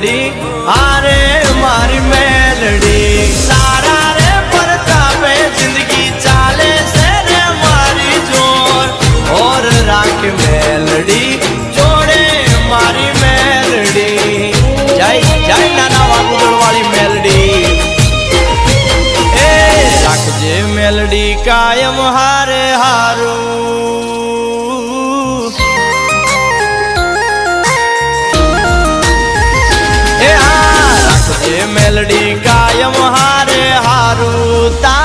મેલડી હારે મારી મેલડી તારા રે પરતાપે જિંદગી ચાલે છે રે મારી જોર ઓર રાખ મેલડી જોડે મારી મેલડી જય જય નાના વાગુદળ વાળી મેલડી એ રાખજે મેલડી કાયમ હારે હારું મેલડી કાયમ હારે હારું તા